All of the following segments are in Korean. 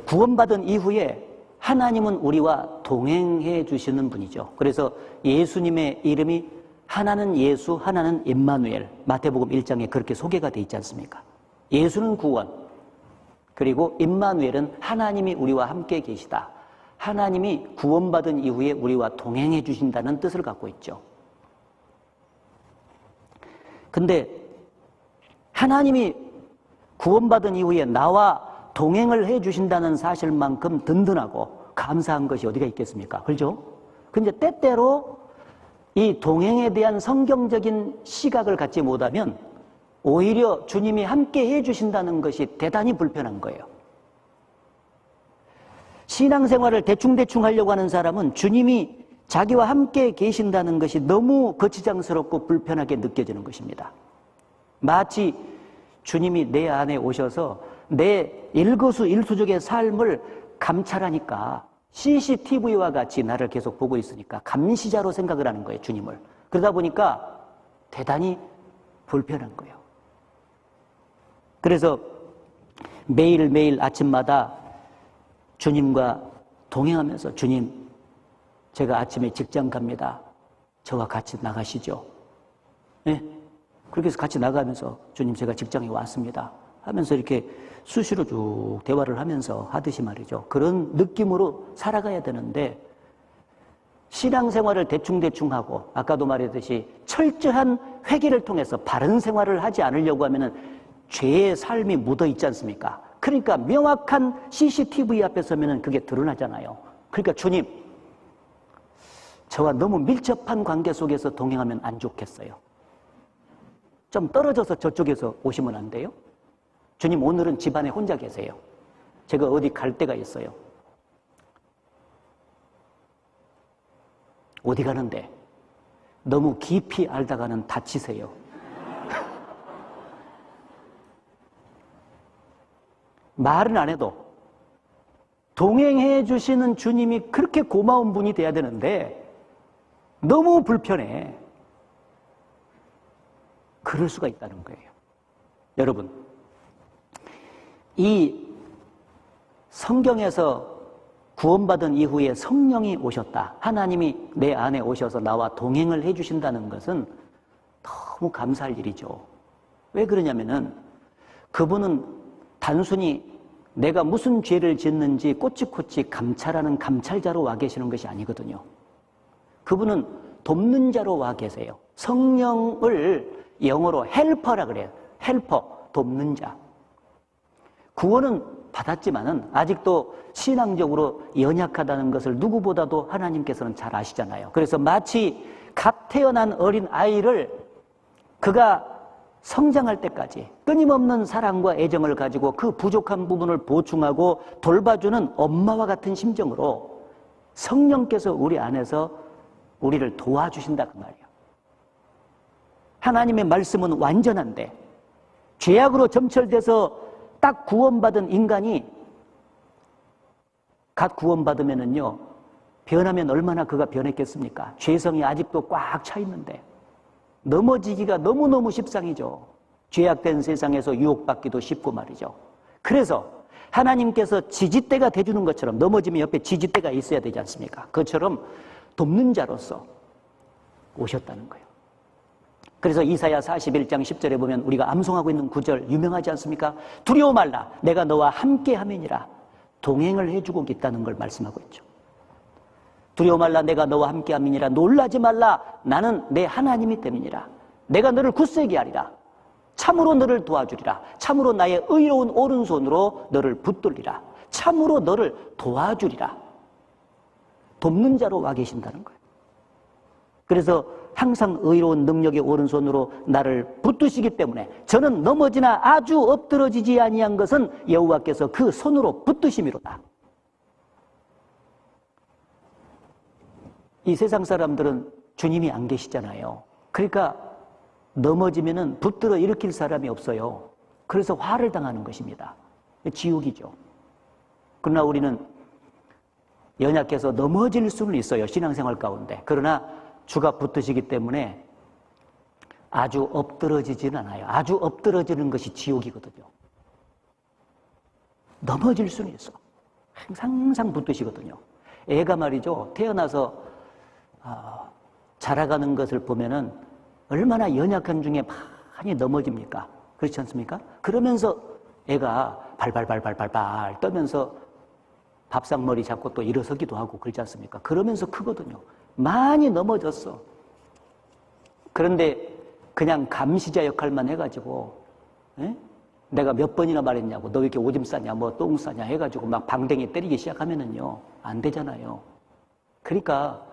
구원받은 이후에 하나님은 우리와 동행해 주시는 분이죠. 그래서 예수님의 이름이 하나는 예수, 하나는 임마누엘, 마태복음 1장에 그렇게 소개가 되어 있지 않습니까? 예수는 구원, 그리고 임마누엘은 하나님이 우리와 함께 계시다. 하나님이 구원받은 이후에 우리와 동행해 주신다는 뜻을 갖고 있죠. 근데 하나님이 구원받은 이후에 나와 동행을 해 주신다는 사실만큼 든든하고 감사한 것이 어디가 있겠습니까? 그렇죠? 근데 때때로 이 동행에 대한 성경적인 시각을 갖지 못하면 오히려 주님이 함께 해 주신다는 것이 대단히 불편한 거예요. 신앙생활을 대충대충 하려고 하는 사람은 주님이 자기와 함께 계신다는 것이 너무 거치장스럽고 불편하게 느껴지는 것입니다. 마치 주님이 내 안에 오셔서 내 일거수일투족의 삶을 감찰하니까 CCTV와 같이 나를 계속 보고 있으니까 감시자로 생각을 하는 거예요, 주님을. 그러다 보니까 대단히 불편한 거예요. 그래서 매일매일 아침마다 주님과 동행하면서 주님, 제가 아침에 직장 갑니다. 저와 같이 나가시죠. 네? 그렇게 해서 같이 나가면서 주님, 제가 직장에 왔습니다 하면서 이렇게 수시로 쭉 대화를 하면서 하듯이 말이죠. 그런 느낌으로 살아가야 되는데 신앙생활을 대충대충 하고 아까도 말했듯이 철저한 회개를 통해서 바른 생활을 하지 않으려고 하면은 죄의 삶이 묻어 있지 않습니까? 그러니까 명확한 CCTV 앞에 서면은 그게 드러나잖아요. 그러니까 주님, 저와 너무 밀접한 관계 속에서 동행하면 안 좋겠어요. 좀 떨어져서 저쪽에서 오시면 안 돼요? 주님, 오늘은 집안에 혼자 계세요. 제가 어디 갈 데가 있어요. 어디 가는데? 너무 깊이 알다가는 다치세요. 말은 안 해도 동행해 주시는 주님이 그렇게 고마운 분이 돼야 되는데 너무 불편해. 그럴 수가 있다는 거예요. 여러분, 이 성경에서 구원받은 이후에 성령이 오셨다. 하나님이 내 안에 오셔서 나와 동행을 해 주신다는 것은 너무 감사할 일이죠. 왜 그러냐면은 그분은 단순히 내가 무슨 죄를 짓는지 꼬치꼬치 감찰하는 감찰자로 와 계시는 것이 아니거든요. 그분은 돕는 자로 와 계세요. 성령을 영어로 헬퍼라 그래요. 헬퍼, 돕는 자. 구원은 받았지만은 아직도 신앙적으로 연약하다는 것을 누구보다도 하나님께서는 잘 아시잖아요. 그래서 마치 갓 태어난 어린 아이를 그가 성장할 때까지 끊임없는 사랑과 애정을 가지고 그 부족한 부분을 보충하고 돌봐주는 엄마와 같은 심정으로 성령께서 우리 안에서 우리를 도와주신다 그 말이에요. 하나님의 말씀은 완전한데 죄악으로 점철돼서 딱 구원받은 인간이 갓 구원받으면은요, 변하면 얼마나 그가 변했겠습니까? 죄성이 아직도 꽉 차 있는데 넘어지기가 너무너무 십상이죠. 죄악된 세상에서 유혹받기도 쉽고 말이죠. 그래서 하나님께서 지지대가 돼주는 것처럼 넘어지면 옆에 지지대가 있어야 되지 않습니까? 그것처럼 돕는 자로서 오셨다는 거예요. 그래서 이사야 41장 10절에 보면 우리가 암송하고 있는 구절 유명하지 않습니까? 두려워 말라, 내가 너와 함께 함이니라. 동행을 해주고 있다는 걸 말씀하고 있죠. 두려워 말라, 내가 너와 함께 함이니라. 놀라지 말라, 나는 내 하나님이 됨이니라. 내가 너를 굳세게 하리라. 참으로 너를 도와주리라. 참으로 나의 의로운 오른손으로 너를 붙들리라. 참으로 너를 도와주리라. 돕는 자로 와 계신다는 거예요. 그래서 항상 의로운 능력의 오른손으로 나를 붙드시기 때문에 저는 넘어지나 아주 엎드러지지 아니한 것은 여호와께서 그 손으로 붙드심이로다. 이 세상 사람들은 주님이 안 계시잖아요. 그러니까 넘어지면은 붙들어 일으킬 사람이 없어요. 그래서 화를 당하는 것입니다. 지옥이죠. 그러나 우리는 연약해서 넘어질 수는 있어요. 신앙생활 가운데. 그러나 주가 붙드시기 때문에 아주 엎드러지지는 않아요. 아주 엎드러지는 것이 지옥이거든요. 넘어질 수는 있어. 항상 붙드시거든요. 애가 말이죠, 태어나서 자라가는 것을 보면은 얼마나 연약한 중에 많이 넘어집니까? 그렇지 않습니까? 그러면서 애가 발발발발발발 떠면서 밥상머리 잡고 또 일어서기도 하고 그렇지 않습니까? 그러면서 크거든요. 많이 넘어졌어. 그런데 그냥 감시자 역할만 해가지고, 에? 내가 몇 번이나 말했냐고, 너 왜 이렇게 오줌 싸냐, 뭐 똥 싸냐 해가지고 막 방댕이 때리기 시작하면은요, 안 되잖아요. 그러니까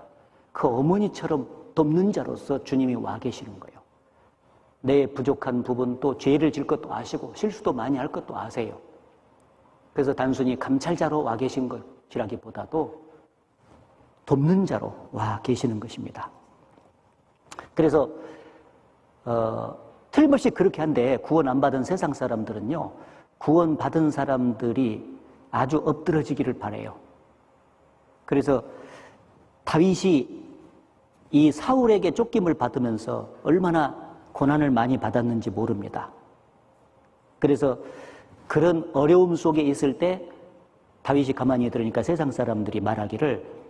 그 어머니처럼 돕는 자로서 주님이 와 계시는 거예요. 내 부족한 부분, 또 죄를 질 것도 아시고 실수도 많이 할 것도 아세요. 그래서 단순히 감찰자로 와 계신 것이라기보다도 돕는 자로 와 계시는 것입니다. 그래서 틀림없이 그렇게 한데, 구원 안 받은 세상 사람들은요, 구원 받은 사람들이 아주 엎드러지기를 바라요. 그래서 다윗이 이 사울에게 쫓김을 받으면서 얼마나 고난을 많이 받았는지 모릅니다. 그래서 그런 어려움 속에 있을 때 다윗이 가만히 들으니까 세상 사람들이 말하기를,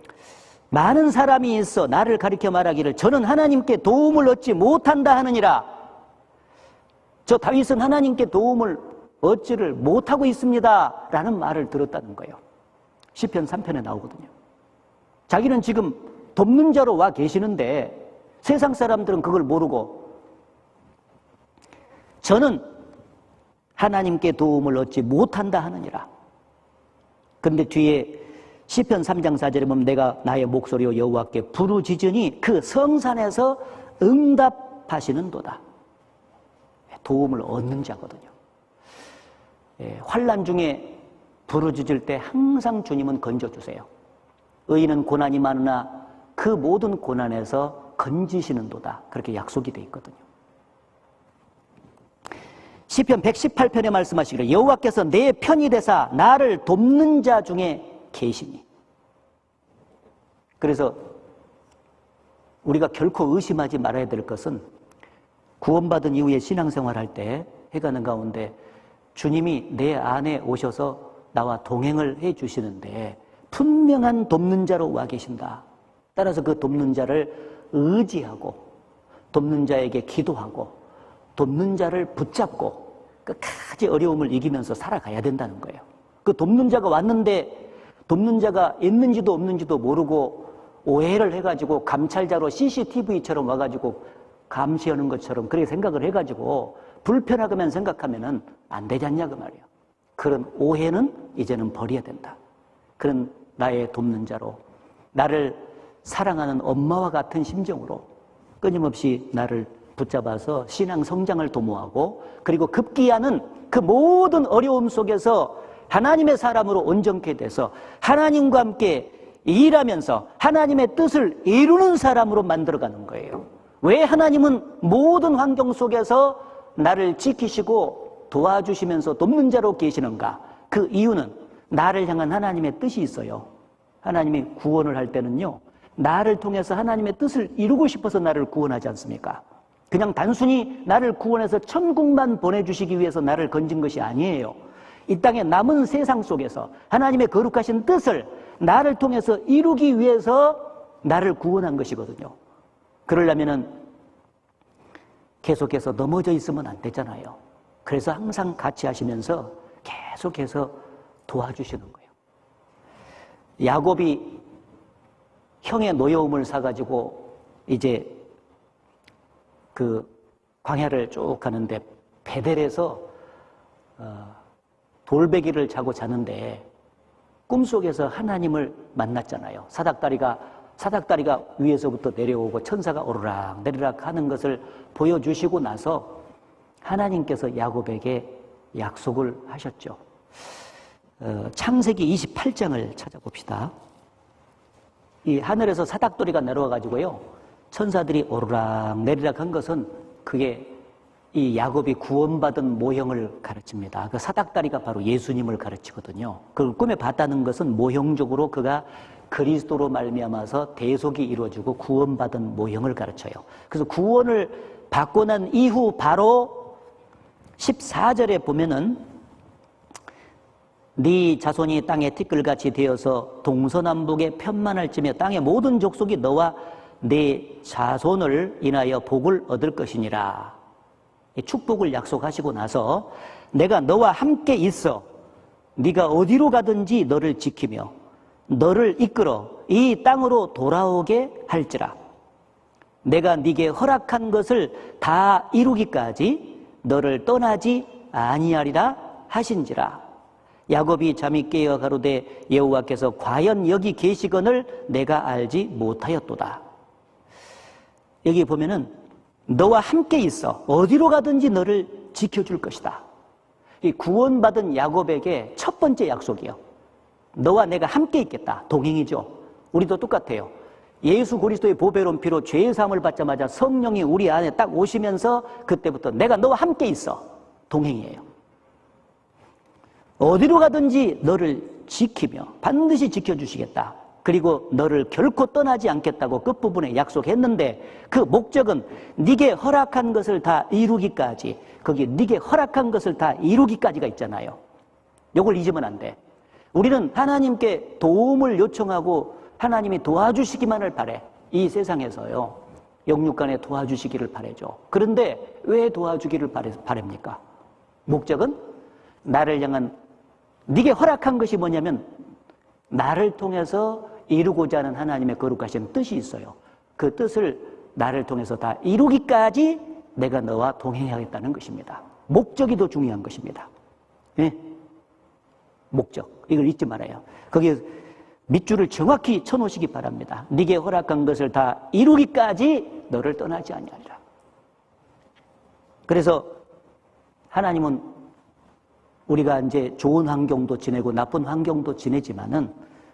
많은 사람이 있어 나를 가리켜 말하기를 저는 하나님께 도움을 얻지 못한다 하느니라. 저 다윗은 하나님께 도움을 얻지를 못하고 있습니다 라는 말을 들었다는 거예요. 시편 3편에 나오거든요. 자기는 지금 돕는 자로 와 계시는데 세상 사람들은 그걸 모르고 저는 하나님께 도움을 얻지 못한다 하느니라. 그런데 뒤에 시편 3장 4절에 보면 내가 나의 목소리로 여호와께 부르짖으니 그 성산에서 응답하시는도다. 도움을 얻는 자거든요. 환난 중에 부르짖을 때 항상 주님은 건져주세요. 의인은 고난이 많으나 그 모든 고난에서 건지시는도다. 그렇게 약속이 돼 있거든요. 시편 118편에 말씀하시기를 여호와께서 내 편이 되사 나를 돕는 자 중에 계시니. 그래서 우리가 결코 의심하지 말아야 될 것은 구원받은 이후에 신앙생활할 때 해가는 가운데 주님이 내 안에 오셔서 나와 동행을 해 주시는데 분명한 돕는 자로 와 계신다. 따라서 그 돕는 자를 의지하고 돕는 자에게 기도하고 돕는 자를 붙잡고 끝까지 어려움을 이기면서 살아가야 된다는 거예요. 그 돕는 자가 왔는데 돕는 자가 있는지도 없는지도 모르고 오해를 해가지고 감찰자로 CCTV처럼 와가지고 감시하는 것처럼 그렇게 생각을 해가지고 불편하게만 생각하면은 안 되지 않냐 그 말이에요. 그런 오해는 이제는 버려야 된다. 그런 나의 돕는 자로, 나를 사랑하는 엄마와 같은 심정으로 끊임없이 나를 붙잡아서 신앙 성장을 도모하고, 그리고 급기야는 그 모든 어려움 속에서 하나님의 사람으로 온전케 돼서 하나님과 함께 일하면서 하나님의 뜻을 이루는 사람으로 만들어가는 거예요. 왜 하나님은 모든 환경 속에서 나를 지키시고 도와주시면서 돕는 자로 계시는가? 그 이유는 나를 향한 하나님의 뜻이 있어요. 하나님이 구원을 할 때는요, 나를 통해서 하나님의 뜻을 이루고 싶어서 나를 구원하지 않습니까? 그냥 단순히 나를 구원해서 천국만 보내주시기 위해서 나를 건진 것이 아니에요. 이 땅의 남은 세상 속에서 하나님의 거룩하신 뜻을 나를 통해서 이루기 위해서 나를 구원한 것이거든요. 그러려면은 계속해서 넘어져 있으면 안 되잖아요. 그래서 항상 같이 하시면서 계속해서 도와주시는 거예요. 야곱이 형의 노여움을 사가지고 이제 그 광야를 쭉 가는데 베델에서 돌베개를 자고 자는데 꿈속에서 하나님을 만났잖아요. 사닥다리가 위에서부터 내려오고 천사가 오르락 내리락 하는 것을 보여주시고 나서 하나님께서 야곱에게 약속을 하셨죠. 창세기 28장을 찾아봅시다. 이 하늘에서 사닥다리가 내려와가지고요, 천사들이 오르락 내리락 한 것은 그게 이 야곱이 구원받은 모형을 가르칩니다. 그 사닥다리가 바로 예수님을 가르치거든요. 그걸 꿈에 봤다는 것은 모형적으로 그가 그리스도로 말미암아서 대속이 이루어지고 구원받은 모형을 가르쳐요. 그래서 구원을 받고 난 이후 바로 14절에 보면은 네 자손이 땅에 티끌같이 되어서 동서남북에 편만할 쯤에 땅의 모든 족속이 너와 네 자손을 인하여 복을 얻을 것이니라. 축복을 약속하시고 나서 내가 너와 함께 있어 네가 어디로 가든지 너를 지키며 너를 이끌어 이 땅으로 돌아오게 할지라. 내가 네게 허락한 것을 다 이루기까지 너를 떠나지 아니하리라 하신지라. 야곱이 잠이 깨어 가로되 여호와께서 과연 여기 계시거늘 내가 알지 못하였도다. 여기 보면은 너와 함께 있어 어디로 가든지 너를 지켜줄 것이다. 이 구원받은 야곱에게 첫 번째 약속이요. 너와 내가 함께 있겠다. 동행이죠. 우리도 똑같아요. 예수 그리스도의 보배로운 피로 죄의 사함을 받자마자 성령이 우리 안에 딱 오시면서 그때부터 내가 너와 함께 있어. 동행이에요. 어디로 가든지 너를 지키며 반드시 지켜주시겠다. 그리고 너를 결코 떠나지 않겠다고 끝부분에 약속했는데 그 목적은 네게 허락한 것을 다 이루기까지, 거기 네게 허락한 것을 다 이루기까지가 있잖아요. 이걸 잊으면 안 돼. 우리는 하나님께 도움을 요청하고 하나님이 도와주시기만을 바래. 이 세상에서요. 영육간에 도와주시기를 바라죠. 그런데 왜 도와주기를 바랍니까? 목적은 나를 향한 네게 허락한 것이 뭐냐면 나를 통해서 이루고자 하는 하나님의 거룩하신 뜻이 있어요. 그 뜻을 나를 통해서 다 이루기까지 내가 너와 동행하겠다는 것입니다. 목적이 더 중요한 것입니다. 네? 목적. 이걸 잊지 말아요. 거기에 밑줄을 정확히 쳐놓으시기 바랍니다. 네게 허락한 것을 다 이루기까지 너를 떠나지 아니하리라. 그래서 하나님은 우리가 이제 좋은 환경도 지내고 나쁜 환경도 지내지만은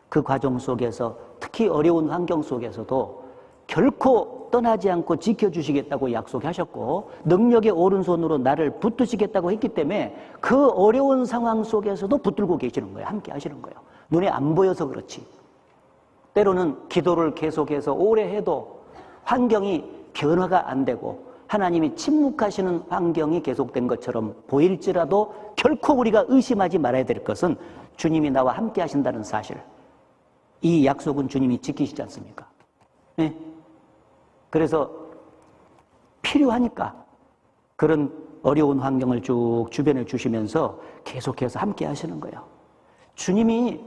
그 과정 속에서 특히 어려운 환경 속에서도 결코 떠나지 않고 지켜주시겠다고 약속하셨고 능력의 오른손으로 나를 붙드시겠다고 했기 때문에 그 어려운 상황 속에서도 붙들고 계시는 거예요. 함께 하시는 거예요. 눈에 안 보여서 그렇지. 때로는 기도를 계속해서 오래 해도 환경이 변화가 안 되고 하나님이 침묵하시는 환경이 계속된 것처럼 보일지라도 결코 우리가 의심하지 말아야 될 것은 주님이 나와 함께 하신다는 사실. 이 약속은 주님이 지키시지 않습니까? 네. 그래서 필요하니까 그런 어려운 환경을 쭉 주변에 주시면서 계속해서 함께 하시는 거예요. 주님이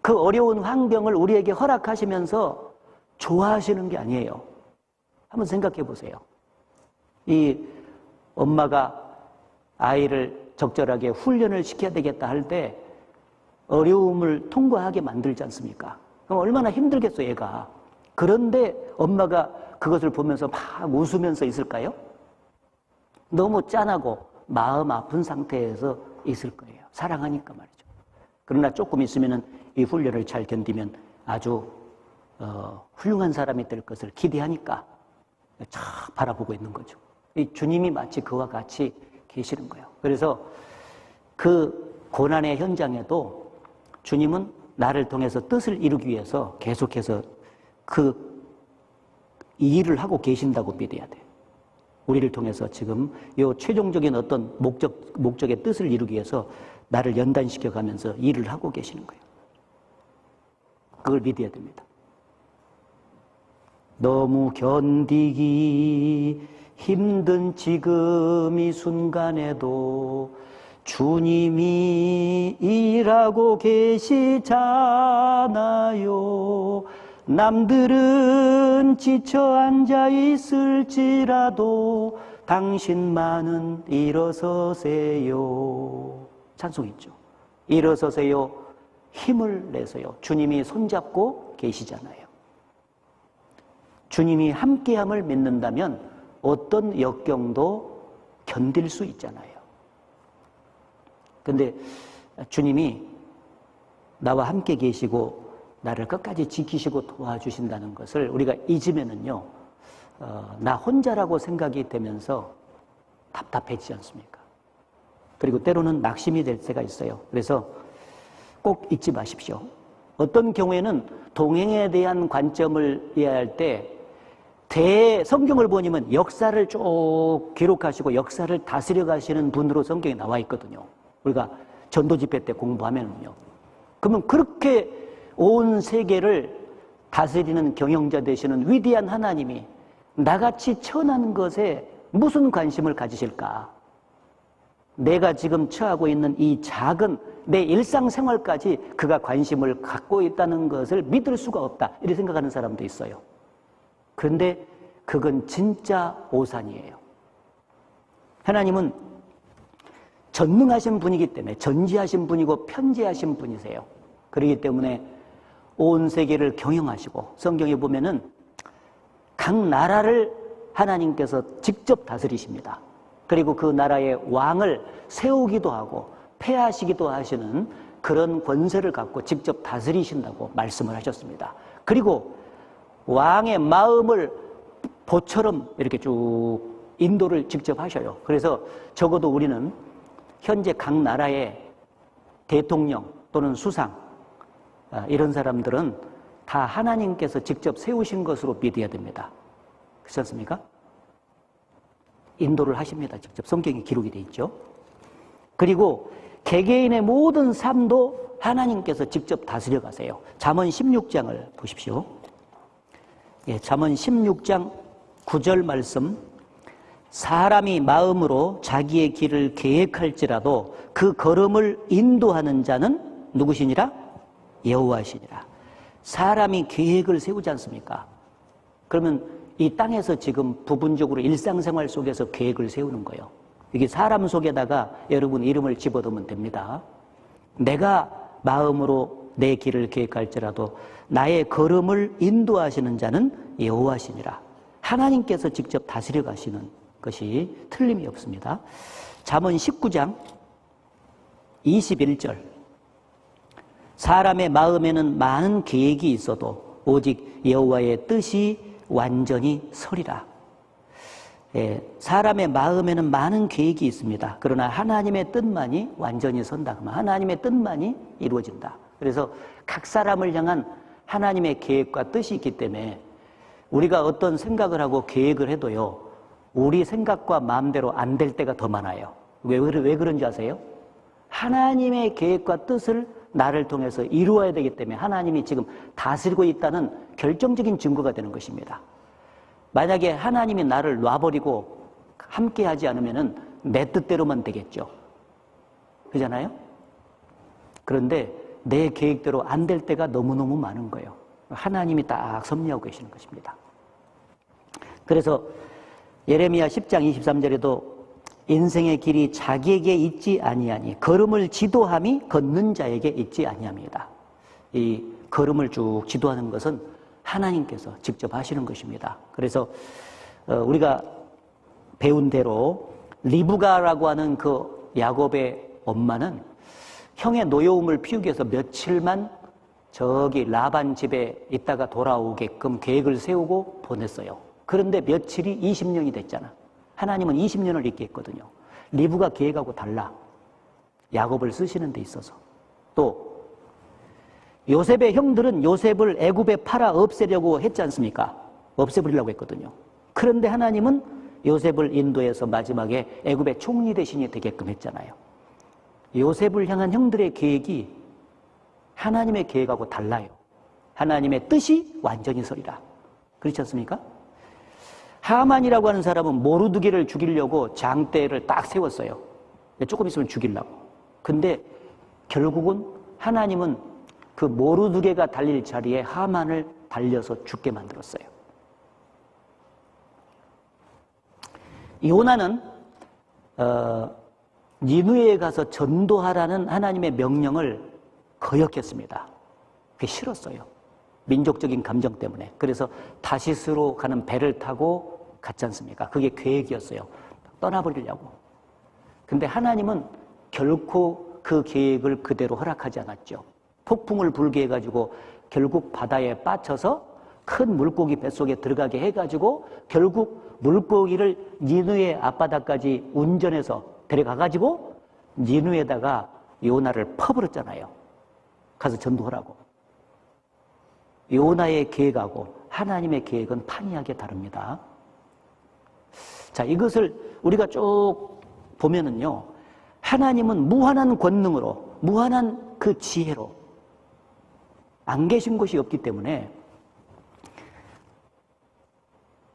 그 어려운 환경을 우리에게 허락하시면서 좋아하시는 게 아니에요. 한번 생각해 보세요. 이 엄마가 아이를 적절하게 훈련을 시켜야 되겠다 할 때 어려움을 통과하게 만들지 않습니까? 그럼 얼마나 힘들겠어, 얘가. 그런데 엄마가 그것을 보면서 막 웃으면서 있을까요? 너무 짠하고 마음 아픈 상태에서 있을 거예요. 사랑하니까 말이죠. 그러나 조금 있으면은 이 훈련을 잘 견디면 아주 훌륭한 사람이 될 것을 기대하니까 쫙 바라보고 있는 거죠. 이 주님이 마치 그와 같이 계시는 거예요. 그래서 그 고난의 현장에도 주님은 나를 통해서 뜻을 이루기 위해서 계속해서 그 일을 하고 계신다고 믿어야 돼요. 우리를 통해서 지금 이 최종적인 어떤 목적의 뜻을 이루기 위해서 나를 연단시켜 가면서 일을 하고 계시는 거예요. 그걸 믿어야 됩니다. 너무 견디기 힘든 지금 이 순간에도 주님이 일하고 계시잖아요. 남들은 지쳐 앉아 있을지라도 당신만은 일어서세요. 찬송 있죠. 일어서세요. 힘을 내세요. 주님이 손잡고 계시잖아요. 주님이 함께함을 믿는다면 어떤 역경도 견딜 수 있잖아요. 근데 주님이 나와 함께 계시고 나를 끝까지 지키시고 도와주신다는 것을 우리가 잊으면은요, 나 혼자라고 생각이 되면서 답답해지지 않습니까? 그리고 때로는 낙심이 될 때가 있어요. 그래서 꼭 잊지 마십시오. 어떤 경우에는 동행에 대한 관점을 이해할 때 성경을 보면 역사를 쭉 기록하시고 역사를 다스려 가시는 분으로 성경에 나와 있거든요. 우리가 전도 집회 때 공부하면요. 그러면 그렇게 온 세계를 다스리는 경영자 되시는 위대한 하나님이 나같이 천한 것에 무슨 관심을 가지실까? 내가 지금 처하고 있는 이 작은 내 일상생활까지 그가 관심을 갖고 있다는 것을 믿을 수가 없다. 이렇게 생각하는 사람도 있어요. 그런데 그건 진짜 오산이에요. 하나님은 전능하신 분이기 때문에 전지하신 분이고 편지하신 분이세요. 그렇기 때문에 온 세계를 경영하시고 성경에 보면은 각 나라를 하나님께서 직접 다스리십니다. 그리고 그 나라의 왕을 세우기도 하고 폐하시기도 하시는 그런 권세를 갖고 직접 다스리신다고 말씀을 하셨습니다. 그리고 왕의 마음을 보처럼 이렇게 쭉 인도를 직접 하셔요. 그래서 적어도 우리는 현재 각 나라의 대통령 또는 수상 이런 사람들은 다 하나님께서 직접 세우신 것으로 믿어야 됩니다. 그렇지 않습니까? 인도를 하십니다. 직접 성경에 기록이 되어 있죠. 그리고 개개인의 모든 삶도 하나님께서 직접 다스려 가세요. 잠언 16장을 보십시오. 예, 잠언 16장 9절 말씀. 사람이 마음으로 자기의 길을 계획할지라도 그 걸음을 인도하는 자는 누구시니라? 여호와시니라. 사람이 계획을 세우지 않습니까? 그러면 이 땅에서 지금 부분적으로 일상생활 속에서 계획을 세우는 거예요. 이게 사람 속에다가 여러분 이름을 집어넣으면 됩니다. 내가 마음으로 내 길을 계획할지라도 나의 걸음을 인도하시는 자는 여호와시니라. 하나님께서 직접 다스려 가시는 것이 틀림이 없습니다. 잠언 19장 21절. 사람의 마음에는 많은 계획이 있어도 오직 여호와의 뜻이 완전히 서리라. 예, 사람의 마음에는 많은 계획이 있습니다. 그러나 하나님의 뜻만이 완전히 선다. 하나님의 뜻만이 이루어진다. 그래서 각 사람을 향한 하나님의 계획과 뜻이 있기 때문에 우리가 어떤 생각을 하고 계획을 해도요, 우리 생각과 마음대로 안 될 때가 더 많아요. 왜 그런지 아세요? 하나님의 계획과 뜻을 나를 통해서 이루어야 되기 때문에 하나님이 지금 다스리고 있다는 결정적인 증거가 되는 것입니다. 만약에 하나님이 나를 놔버리고 함께 하지 않으면 내 뜻대로만 되겠죠. 그렇잖아요? 그런데 내 계획대로 안 될 때가 너무너무 많은 거예요. 하나님이 딱 섭리하고 계시는 것입니다. 그래서 예레미야 10장 23절에도 인생의 길이 자기에게 있지 아니하니 걸음을 지도함이 걷는 자에게 있지 아니합니다. 이 걸음을 쭉 지도하는 것은 하나님께서 직접 하시는 것입니다. 그래서 우리가 배운 대로 리브가라고 하는 그 야곱의 엄마는 형의 노여움을 피우기 위해서 며칠만 저기 라반 집에 있다가 돌아오게끔 계획을 세우고 보냈어요. 그런데 며칠이 20년이 됐잖아. 하나님은 20년을 있게 했거든요. 리브가 계획하고 달라. 야곱을 쓰시는 데 있어서. 또 요셉의 형들은 요셉을 애굽에 팔아 없애려고 했지 않습니까? 없애버리려고 했거든요. 그런데 하나님은 요셉을 인도해서 마지막에 애굽의 총리 대신이 되게끔 했잖아요. 요셉을 향한 형들의 계획이 하나님의 계획하고 달라요. 하나님의 뜻이 완전히 서리라. 그렇지 않습니까? 하만이라고 하는 사람은 모르드게를 죽이려고 장대를 딱 세웠어요. 조금 있으면 죽이려고. 근데 결국은 하나님은 그 모르드게가 달릴 자리에 하만을 달려서 죽게 만들었어요. 요나는 니느웨에 가서 전도하라는 하나님의 명령을 거역했습니다. 그게 싫었어요. 민족적인 감정 때문에. 그래서 다시스로 가는 배를 타고 갔지 않습니까? 그게 계획이었어요. 떠나버리려고. 근데 하나님은 결코 그 계획을 그대로 허락하지 않았죠. 폭풍을 불게 해가지고 결국 바다에 빠져서 큰 물고기 뱃속에 들어가게 해가지고 결국 물고기를 니느웨 앞바다까지 운전해서 데려가가지고 니느웨에다가 요나를 퍼버렸잖아요. 가서 전도하라고. 요나의 계획하고 하나님의 계획은 판이하게 다릅니다. 자, 이것을 우리가 쭉 보면은요, 하나님은 무한한 권능으로, 무한한 그 지혜로 안 계신 곳이 없기 때문에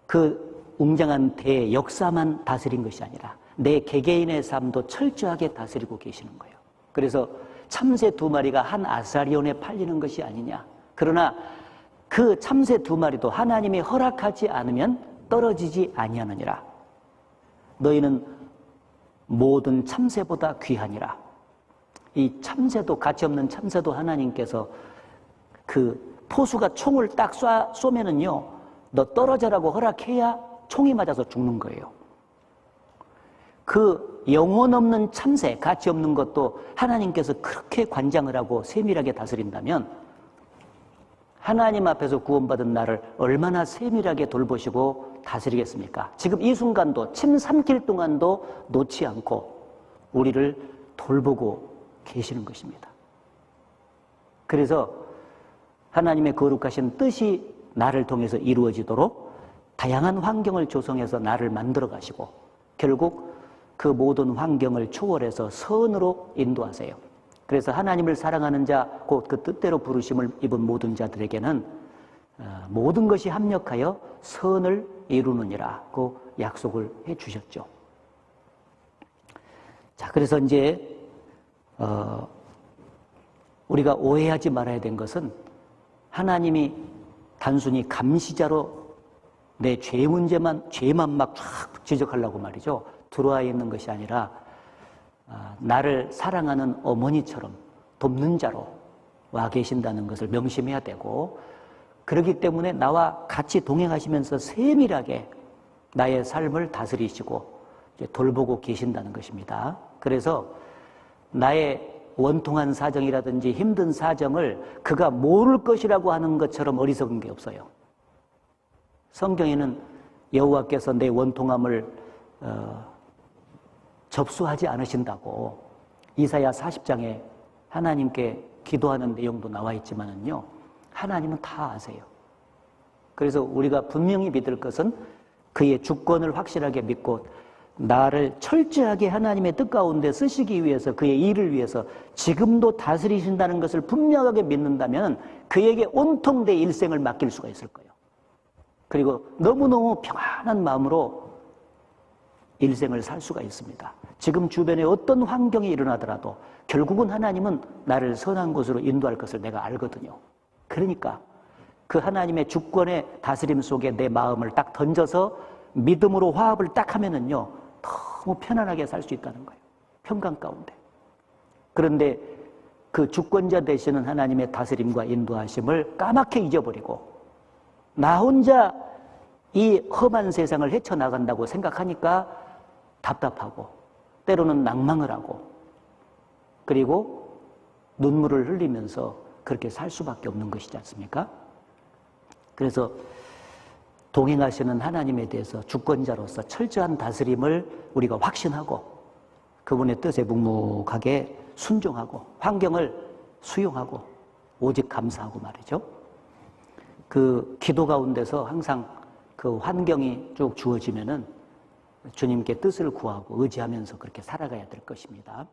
그 웅장한 대의 역사만 다스린 것이 아니라 내 개개인의 삶도 철저하게 다스리고 계시는 거예요. 그래서 참새 2마리가 한 아사리온에 팔리는 것이 아니냐. 그러나 그 참새 2마리도 하나님이 허락하지 않으면 떨어지지 아니하느니라. 너희는 모든 참새보다 귀하니라. 이 참새도, 가치 없는 참새도 하나님께서 그 포수가 총을 딱 쏘면은요, 너 떨어져라고 허락해야 총이 맞아서 죽는 거예요. 그 영혼 없는 참새, 가치 없는 것도 하나님께서 그렇게 관장을 하고 세밀하게 다스린다면 하나님 앞에서 구원받은 나를 얼마나 세밀하게 돌보시고 다스리겠습니까? 지금 이 순간도, 침 삼킬 동안도 놓지 않고 우리를 돌보고 계시는 것입니다. 그래서 하나님의 거룩하신 뜻이 나를 통해서 이루어지도록 다양한 환경을 조성해서 나를 만들어 가시고 결국 그 모든 환경을 초월해서 선으로 인도하세요. 그래서 하나님을 사랑하는 자, 곧 그 뜻대로 부르심을 입은 모든 자들에게는 모든 것이 합력하여 선을 이루느니라고 약속을 해 주셨죠. 자, 그래서 이제 우리가 오해하지 말아야 된 것은 하나님이 단순히 감시자로 내 죄만 막 쫙 지적하려고 말이죠. 들어와 있는 것이 아니라 나를 사랑하는 어머니처럼 돕는 자로 와 계신다는 것을 명심해야 되고, 그렇기 때문에 나와 같이 동행하시면서 세밀하게 나의 삶을 다스리시고 돌보고 계신다는 것입니다. 그래서 나의 원통한 사정이라든지 힘든 사정을 그가 모를 것이라고 하는 것처럼 어리석은 게 없어요. 성경에는 여호와께서 내 원통함을 접수하지 않으신다고 이사야 40장에 하나님께 기도하는 내용도 나와 있지만은요, 하나님은 다 아세요. 그래서 우리가 분명히 믿을 것은 그의 주권을 확실하게 믿고 나를 철저하게 하나님의 뜻 가운데 쓰시기 위해서, 그의 일을 위해서 지금도 다스리신다는 것을 분명하게 믿는다면 그에게 온통 내 일생을 맡길 수가 있을 거예요. 그리고 너무너무 평안한 마음으로 일생을 살 수가 있습니다. 지금 주변에 어떤 환경이 일어나더라도 결국은 하나님은 나를 선한 곳으로 인도할 것을 내가 알거든요. 그러니까 그 하나님의 주권의 다스림 속에 내 마음을 딱 던져서 믿음으로 화합을 딱 하면은요, 너무 편안하게 살 수 있다는 거예요. 평강 가운데. 그런데 그 주권자 되시는 하나님의 다스림과 인도하심을 까맣게 잊어버리고 나 혼자 이 험한 세상을 헤쳐나간다고 생각하니까 답답하고 때로는 낭망을 하고 그리고 눈물을 흘리면서 그렇게 살 수밖에 없는 것이지 않습니까? 그래서 동행하시는 하나님에 대해서 주권자로서 철저한 다스림을 우리가 확신하고 그분의 뜻에 묵묵하게 순종하고 환경을 수용하고 오직 감사하고 말이죠. 그 기도 가운데서 항상 그 환경이 쭉 주어지면은 주님께 뜻을 구하고 의지하면서 그렇게 살아가야 될 것입니다.